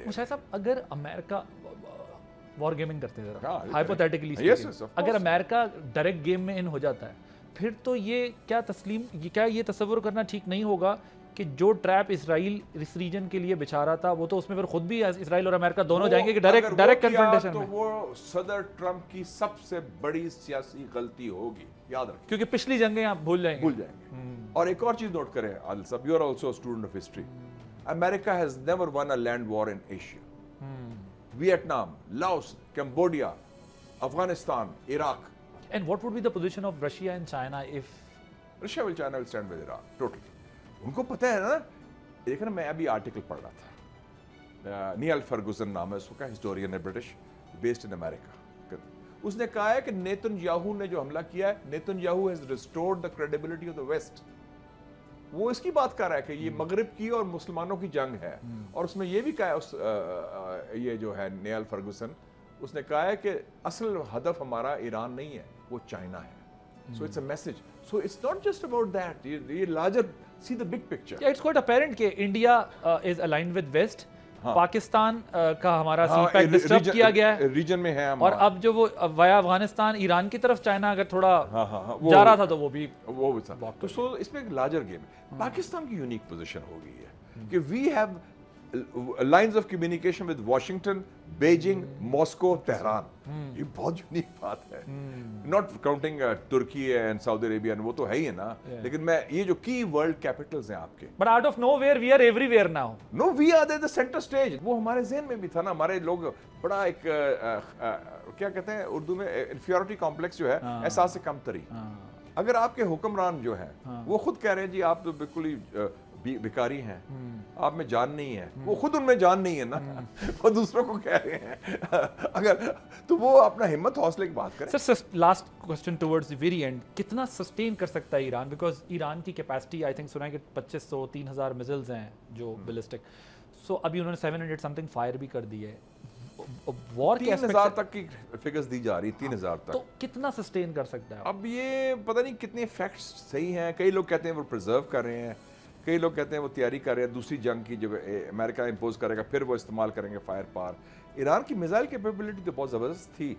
مشاہد صاحب اگر امریکہ وار گیمنگ کرتے ہیں ذرا ہائپوتھیٹیکلی اگر امریکہ ڈائریکٹ گیم میں ان ہو جاتا ہے پھر تو یہ کیا یہ تصور کرنا ٹھیک نہیں ہوگا کہ جو ٹریپ اسرائیل اس ریجن کے لیے بچھا رہا تھا وہ تو اس میں پھر خود بھی اسرائیل اور امریکہ دونوں جائیں گے کہ ڈائریکٹ کنفرنٹیشن میں. تو وہ صدر ٹرمپ کی سب سے بڑی سیاسی غلطی ہوگی, یاد رکھیں, کیونکہ پچھلی جنگیں آپ بھول جائیں گے. اور ایک اور چیز نوٹ کریں عادل صاحب, you are also student of history. America has never won a land war in Asia. Vietnam, Laos, Cambodia, Afghanistan, Iraq. And what would be the position of Russia and China if Russia will China will stand with Iran totally. ان کو پتہ ہے نا, دیکھنا میں ابھی article پڑھ رہا تھا, نیل فرگوسن نام ہے اس کا, ہسٹورین ہے برٹش, بیسڈ ان امریکہ. اس نے کہا ہے کہ نیتن یاہو نے جو حملہ کیا ہے, Netanyahu has restored the credibility of the West. وہ اس کی بات کر رہا ہے کہ یہ مغرب کی اور مسلمانوں کی جنگ ہے, اور اس میں یہ بھی کہا ہے یہ جو ہے نیل فرگوسن, اس نے کہا ہے کہ اصل ہدف ہمارا ایران نہیں ہے, وہ چائنا ہے. So it's a message. So it's not just about that. یہ larger, see the big picture. Yeah, it's quite apparent کہ India is aligned with West. Pakistan کا ہمارا سی پیک ڈسٹرب کیا گیا ہے ریجن میں ہے, اور اب جو وہ ویا افغانستان ایران کی طرف چائنا اگر تھوڑا جا رہا تھا تو وہ بھی تو سو اس میں ایک لارجر گیم ہے. پاکستان کی یونیک پوزیشن ہو گئی ہے کہ we have lines of communication with Washington, Beijing, Moscow, Tehran. یہ بہت یونیک بات ہے. Not counting Turkey and Saudi Arabia, وہ تو ہے ہی ہے نا, لیکن میں یہ جو کی ورلڈ کیپٹلز ہیں آپ کے. But out of nowhere we are everywhere now. No, we are the center stage. وہ ہمارے ذہن میں بھی تھا نا, ہمارے لوگ بڑا ایک کیا کہتے ہیں اردو میں انفیورٹی کمپلیکس جو ہے, احساس کمتری. اگر آپ کے حکمران جو ہیں وہ خود کہہ رہے ہیں جی آپ تو بالکل ہی بیکاری ہیں, آپ میں جان نہیں ہے, وہ خود ان میں جان نہیں ہے نا, وہ دوسروں کو کہہ رہے ہیں, اگر تو وہ اپنا ہمت حوصلے کی بات کریں. Sir last question towards the very and, کتنا سسٹین کر سکتا ہے ایران, بیکاز ایران کی کیپیسٹی آئی تھنک سنا ہے کہ 2500 3000 میزلز ہیں جو بیلسٹک, سو ابھی انہوں نے 700 سمتھنگ فائر بھی کر دی ہے. وار کے 3000 تک کی فگرز دی جا رہی, 3000 تک. تو کتنا سسٹین کر سکتا ہے؟ اب یہ پتہ نہیں کتنے فیکٹس صحیح ہیں, کئی لوگ کہتے ہیں وہ پرزرو کر رہے ہیں, کئی لوگ کہتے ہیں وہ تیاری کر رہے ہیں دوسری جنگ کی جو امریکہ امپوز کرے گا پھر وہ استعمال کریں گے فائر پاور. ایران کی میزائل کیپیبلٹی تو بہت زبردست تھی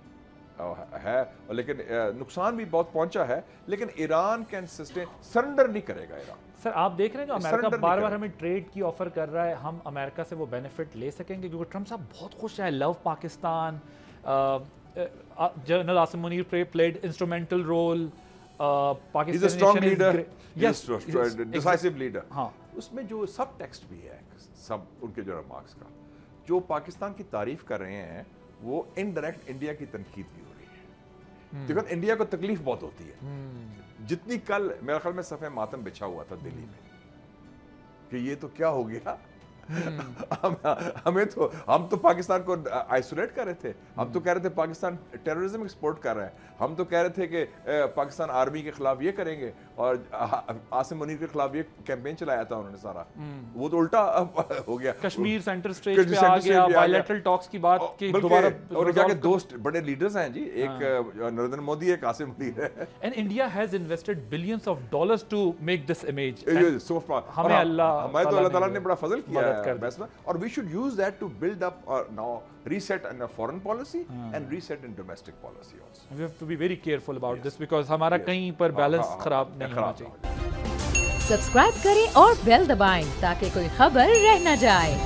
ہے, لیکن نقصان بھی بہت پہنچا ہے, لیکن ایران کین سسٹین, سرنڈر نہیں کرے گا ایران. سر آپ دیکھ رہے ہیں کہ امریکہ بار بار ہمیں ٹریڈ کی آفر کر رہا ہے, ہم امریکہ سے وہ بینیفٹ لے سکیں گے کیونکہ ٹرمپ صاحب بہت خوش ہیں, love Pakistan, general Asim Munir played instrumental role, He's a strong leader, yes, decisive leader. اس میں جو سب ٹیکسٹ بھی ہے, سب ان کے جو ریمارکس کا جو پاکستان کی تعریف کر رہے ہیں وہ انڈائریکٹ انڈیا کی تنقید بھی ہو رہی ہے. دیکھو انڈیا کو تکلیف بہت ہوتی ہے, جتنی کل میرے خیال میں صفحہ ماتم بچھا ہوا تھا دلی میں کہ یہ تو کیا ہو گیا, ہم تو پاکستان کو آئسولیٹ کر رہے تھے, ہم تو کہہ رہے تھے پاکستان ٹیررزم ایکسپورٹ کر رہا ہے, ہم تو کہہ رہے تھے کہ پاکستان آرمی کے خلاف یہ کریں گے, اور عاصم منیر کے خلاف یہ کیمپین چلایا تھا انہوں نے سارا, وہ تو الٹا ہو گیا. کشمیر سینٹر سٹیج پہ آ گیا, بائیلیٹرل ٹاکس کی بات کی دوبارہ, اور کیا کہ دوست بڑے لیڈرز ہیں جی, ایک نریندر مودی, ایک عاصم منیر ہے. And India has invested billions of dollars to make this image. ہمیں ہمیں تو اللہ تعالیٰ نے بڑا فضل کیا ہے, اور we should use that to build up now reset in a foreign policy and reset in domestic policy also. We have to be very careful about this because ہمارا کہیں پر بیلنس خراب نہیں ہونا چاہیے. سبسکرائب کریں اور بیل دبائیں تاکہ کوئی خبر رہ نہ جائے.